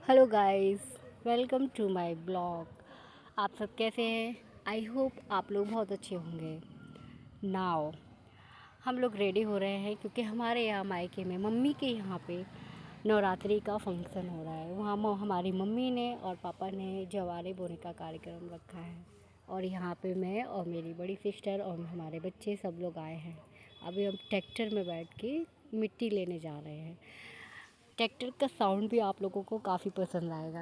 Hello guys, welcome to my blog. आप सब कैसे हैं? आई होप आप लोग बहुत अच्छे होंगे। नाउ हम लोग रेडी हो रहे हैं क्योंकि हमारे यहाँ मायके में मम्मी के यहाँ पे नवरात्रि का फंक्शन हो रहा है। वहाँ हमारी मम्मी ने और पापा ने जवारे बोने का कार्यक्रम रखा है और यहाँ पे मैं और मेरी बड़ी सिस्टर और हमारे बच्चे सब लोग आए हैं। अभी हम ट्रैक्टर में बैठ के मिट्टी लेने जा रहे हैं। ट्रैक्टर का साउंड भी आप लोगों को काफ़ी पसंद आएगा।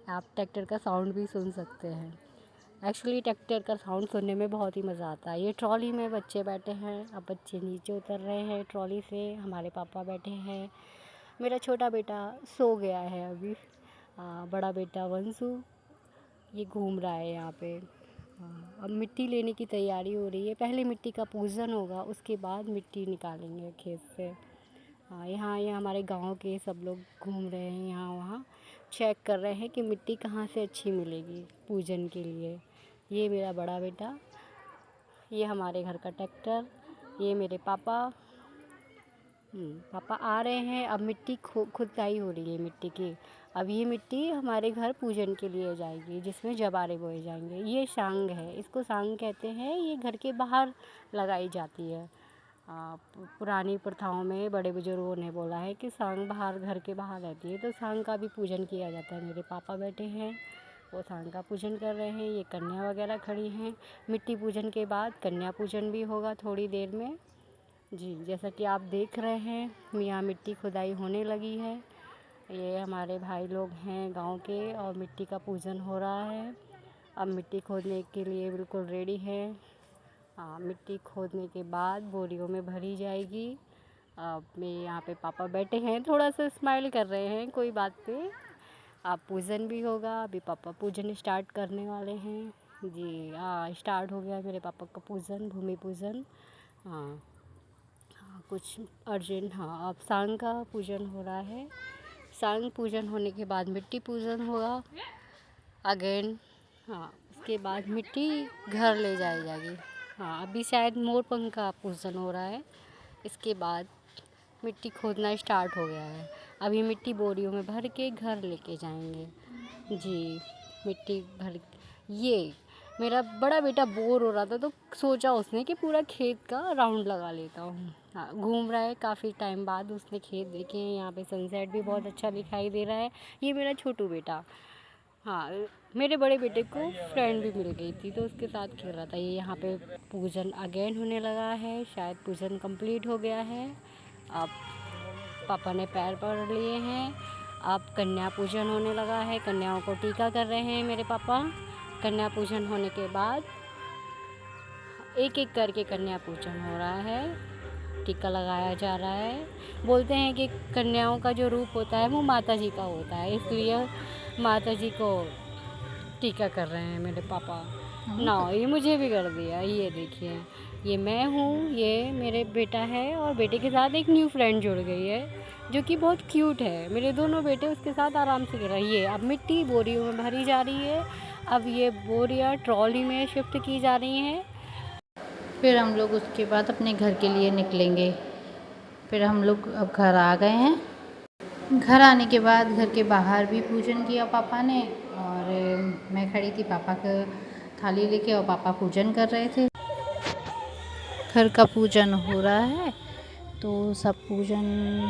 आप ट्रैक्टर का साउंड भी सुन सकते हैं। एक्चुअली ट्रैक्टर का साउंड सुनने में बहुत ही मज़ा आता है। ये ट्रॉली में बच्चे बैठे हैं। अब बच्चे नीचे उतर रहे हैं ट्रॉली से। हमारे पापा बैठे हैं। मेरा छोटा बेटा सो गया है अभी। बड़ा बेटा वंशु ये घूम रहा है यहाँ पे। अब मिट्टी लेने की तैयारी हो रही है। पहले मिट्टी का पूजन होगा, उसके बाद मिट्टी निकालेंगे खेत से। हाँ, यहाँ ये हमारे गांव के सब लोग घूम रहे हैं, यहाँ वहाँ चेक कर रहे हैं कि मिट्टी कहाँ से अच्छी मिलेगी पूजन के लिए। ये मेरा बड़ा बेटा, ये हमारे घर का ट्रैक्टर, ये मेरे पापा। पापा आ रहे हैं। अब मिट्टी खुदाई हो रही है मिट्टी की। अब ये मिट्टी हमारे घर पूजन के लिए जाएगी, जिसमें जवारे बोए जाएंगे। ये सांग है, इसको सांग कहते हैं। ये घर के बाहर लगाई जाती है। पुरानी प्रथाओं में बड़े बुजुर्गों ने बोला है कि सांग बाहर घर के बाहर रहती है, तो सांग का भी पूजन किया जाता है। मेरे पापा बैठे हैं, वो सांग का पूजन कर रहे हैं। ये कन्या वगैरह खड़ी हैं। मिट्टी पूजन के बाद कन्या पूजन भी होगा थोड़ी देर में। जी, जैसा कि आप देख रहे हैं यहाँ मिट्टी खुदाई होने लगी है। ये हमारे भाई लोग हैं गांव के और मिट्टी का पूजन हो रहा है। अब मिट्टी खोदने के लिए बिल्कुल रेडी है। मिट्टी खोदने के बाद बोरियों में भरी जाएगी। अब मेरे यहाँ पे पापा बैठे हैं, थोड़ा सा स्माइल कर रहे हैं कोई बात पे। अब पूजन भी होगा। अभी पापा पूजन स्टार्ट करने वाले हैं। जी हाँ, स्टार्ट हो गया मेरे पापा का पूजन, भूमि पूजन। हाँ हाँ, कुछ अर्जेंट। हाँ, अब सांग का पूजन हो रहा है। सांग पूजन होने के बाद मिट्टी पूजन होगा अगेन। हाँ, उसके बाद मिट्टी घर ले जाई जाएगी। हाँ, अभी शायद मोर पंख का पूजन हो रहा है। इसके बाद मिट्टी खोदना स्टार्ट हो गया है। अभी मिट्टी बोरियों में भर के घर लेके जाएंगे। जी, मिट्टी भर। ये मेरा बड़ा बेटा बोर हो रहा था तो सोचा उसने कि पूरा खेत का राउंड लगा लेता हूँ। हाँ, घूम रहा है काफ़ी टाइम बाद। उसने खेत देखे हैं, यहाँ पे सनसेट भी बहुत अच्छा दिखाई दे रहा है। ये मेरा छोटू बेटा। हाँ, मेरे बड़े बेटे को फ्रेंड भी मिल गई थी तो उसके साथ खेल रहा था। ये यहाँ पे पूजन अगेन होने लगा है। शायद पूजन कंप्लीट हो गया है। अब पापा ने पैर पकड़ लिए हैं। अब कन्या पूजन होने लगा है। कन्याओं को टीका कर रहे हैं मेरे पापा। कन्या पूजन होने के बाद एक एक करके कन्या पूजन हो रहा है। टीका लगाया जा रहा है। बोलते हैं कि कन्याओं का जो रूप होता है वो माता जी का होता है, इसलिए माता जी को टीका कर रहे हैं मेरे पापा। ना, ये मुझे भी कर दिया। ये देखिए, ये मैं हूँ, ये मेरे बेटा है और बेटे के साथ एक न्यू फ्रेंड जुड़ गई है जो कि बहुत क्यूट है। मेरे दोनों बेटे उसके साथ आराम से कर रहे हैं। अब मिट्टी बोरियों में भरी जा रही है। अब ये बोरियां ट्रॉली में शिफ्ट की जा रही हैं। फिर हम लोग उसके बाद अपने घर के लिए निकलेंगे। फिर हम लोग अब घर आ गए हैं। घर आने के बाद घर के बाहर भी पूजन किया पापा ने, और मैं खड़ी थी पापा का थाली लेके और पापा पूजन कर रहे थे। घर का पूजन हो रहा है तो सब पूजन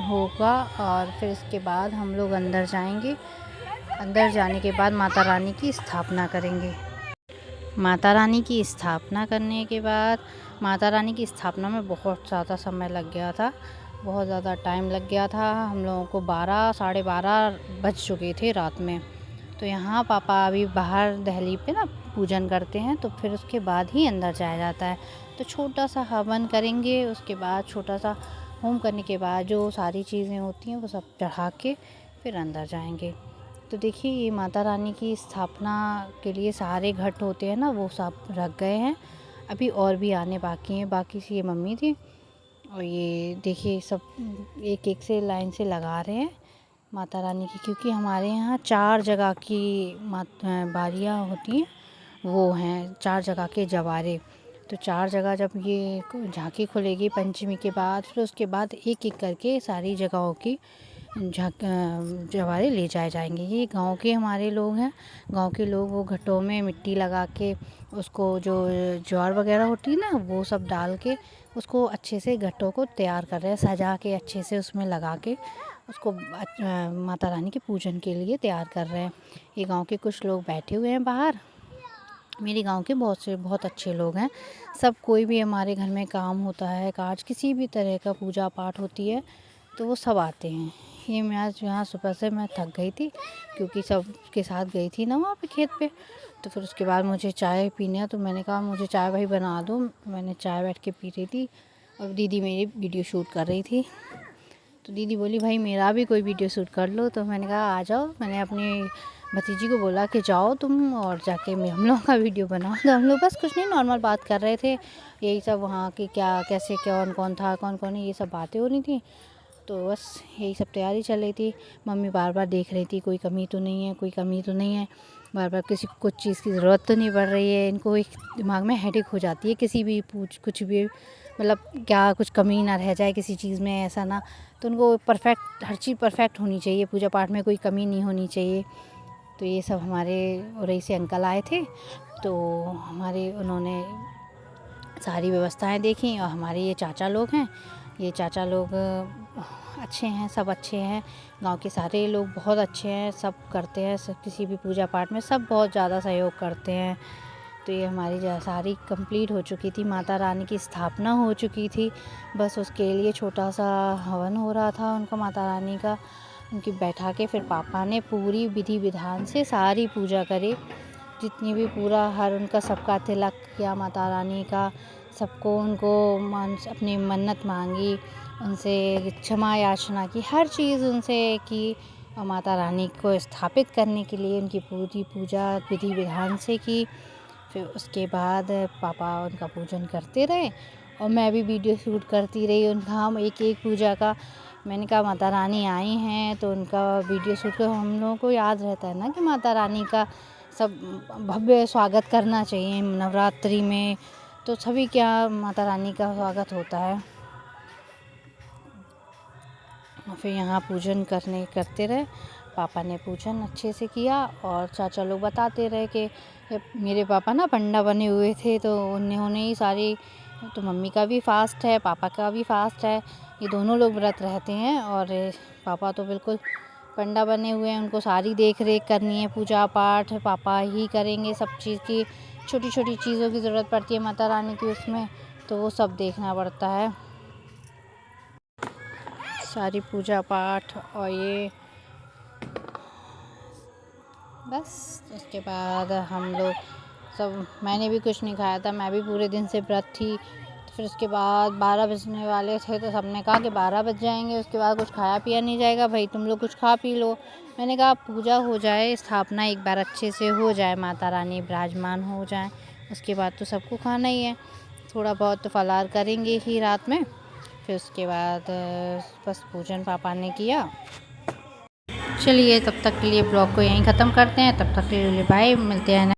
होगा और फिर इसके बाद हम लोग अंदर जाएंगे। अंदर जाने के बाद माता रानी की स्थापना करेंगे। माता रानी की स्थापना करने के बाद, माता रानी की स्थापना में बहुत ज़्यादा समय लग गया था, बहुत ज़्यादा टाइम लग गया था। हम लोगों को 12 साढ़े 12 बज चुके थे रात में। तो यहाँ पापा अभी बाहर दहली पे ना पूजन करते हैं, तो फिर उसके बाद ही अंदर जाया जाता है। तो छोटा सा हवन करेंगे, उसके बाद छोटा सा होम करने के बाद जो सारी चीज़ें होती हैं वो सब चढ़ा के फिर अंदर जाएंगे। तो देखिए, ये माता रानी की स्थापना के लिए सारे घट होते हैं ना, वो सब रख गए हैं। अभी और भी आने बाकी हैं। बाकी से ये मम्मी थी और ये देखिए सब एक एक से लाइन से लगा रहे हैं माता रानी की, क्योंकि हमारे यहाँ 4 जगह की बारियाँ होती हैं, वो हैं 4 जगह के जवारे। तो 4 जगह जब ये झांकी खुलेगी पंचमी के बाद, फिर उसके बाद एक एक करके सारी जगहों की जवारे ले जाए जाएंगे। ये गांव के हमारे लोग हैं। गांव के लोग वो घटों में मिट्टी लगा के उसको जो ज्वार वगैरह होती है ना, वो सब डाल के उसको अच्छे से घटों को तैयार कर रहे हैं, सजा के अच्छे से उसमें लगा के उसको माता रानी के पूजन के लिए तैयार कर रहे हैं। ये गांव के कुछ लोग बैठे हुए हैं बाहर। मेरे गांव के बहुत अच्छे लोग हैं। सब कोई भी हमारे घर में काम होता है, काज किसी भी तरह का पूजा पाठ होती है तो वो सब आते हैं। ये मैं आज यहाँ सुबह से मैं थक गई थी क्योंकि सब के साथ गई थी ना वहाँ पे खेत पे। तो फिर उसके बाद मुझे चाय पीनी है तो मैंने कहा मुझे चाय भाई बना दो। मैंने चाय बैठ के पी रही थी और दीदी मेरी वीडियो शूट कर रही थी। तो दीदी बोली भाई मेरा भी कोई वीडियो शूट कर लो। तो मैंने कहा आ जाओ। मैंने अपनी भतीजी को बोला कि जाओ तुम और जाके हम लोग का वीडियो बनाओ। तो हम लोग बस कुछ नहीं, नॉर्मल बात कर रहे थे, यही सब वहाँ की क्या कैसे कौन कौन था कौन कौन नहीं, ये सब बातें हो रही थी। तो बस यही सब तैयारी चल रही थी। मम्मी बार बार देख रही थी कोई कमी तो नहीं है, कोई कमी तो नहीं है, बार बार किसी को कुछ चीज़ की ज़रूरत तो नहीं पड़ रही है। इनको एक दिमाग में हेडेक हो जाती है किसी भी कुछ भी, मतलब क्या कुछ कमी ना रह जाए किसी चीज़ में, ऐसा ना। तो उनको परफेक्ट, हर चीज़ परफेक्ट होनी चाहिए, पूजा पाठ में कोई कमी नहीं होनी चाहिए। तो ये सब हमारे उरई से अंकल आए थे तो उन्होंने सारी व्यवस्थाएं देखी। और हमारे ये चाचा लोग हैं, ये चाचा लोग अच्छे हैं, सब अच्छे हैं। गांव के सारे लोग बहुत अच्छे हैं, सब करते हैं, सब किसी भी पूजा पाठ में सब बहुत ज़्यादा सहयोग करते हैं। तो ये हमारी सारी कंप्लीट हो चुकी थी, माता रानी की स्थापना हो चुकी थी। बस उसके लिए छोटा सा हवन हो रहा था उनका, माता रानी का, उनकी बैठा के फिर पापा ने पूरी विधि विधान से सारी पूजा करी, जितनी भी पूरा हर उनका सबका तिलक किया माता रानी का, सबको उनको अपनी मन्नत मांगी, उनसे क्षमा याचना की, हर चीज़ उनसे की। और माता रानी को स्थापित करने के लिए उनकी पूरी पूजा विधि विधान से की। फिर उसके बाद पापा उनका पूजन करते रहे और मैं भी वीडियो शूट करती रही उनका, हम एक एक पूजा का। मैंने कहा माता रानी आई हैं तो उनका वीडियो शूट कर, हम लोगों को याद रहता है ना कि माता रानी का सब भव्य स्वागत करना चाहिए नवरात्रि में। तो सभी क्या माता रानी का स्वागत होता है। फिर यहाँ पूजन करते रहे, पापा ने पूजन अच्छे से किया और चाचा लोग बताते रहे कि मेरे पापा ना पंडा बने हुए थे तो उन्होंने ही सारी, तो मम्मी का भी फास्ट है, पापा का भी फास्ट है, ये दोनों लोग व्रत रहते हैं। और पापा तो बिल्कुल पंडा बने हुए हैं, उनको सारी देख रेख करनी है, पूजा पाठ पापा ही करेंगे। सब चीज़ की छोटी छोटी चीज़ों की ज़रूरत पड़ती है माता रानी की उसमें, तो वो सब देखना पड़ता है, सारी पूजा पाठ। और ये बस उसके बाद हम लोग सब, मैंने भी कुछ नहीं खाया था, मैं भी पूरे दिन से व्रत थी। तो फिर उसके बाद 12 बजने वाले थे तो सबने कहा कि 12 बज जाएंगे, उसके बाद कुछ खाया पिया नहीं जाएगा, भाई तुम लोग कुछ खा पी लो। मैंने कहा पूजा हो जाए, स्थापना एक बार अच्छे से हो जाए, माता रानी विराजमान हो जाए, उसके बाद तो सबको खाना ही है। थोड़ा बहुत तो फलाहार करेंगे ही रात में। फिर उसके बाद बस पूजन पापा ने किया। चलिए तब तक के लिए ब्लॉग को यहीं ख़त्म करते हैं, तब तक के लिए बाय, मिलते हैं।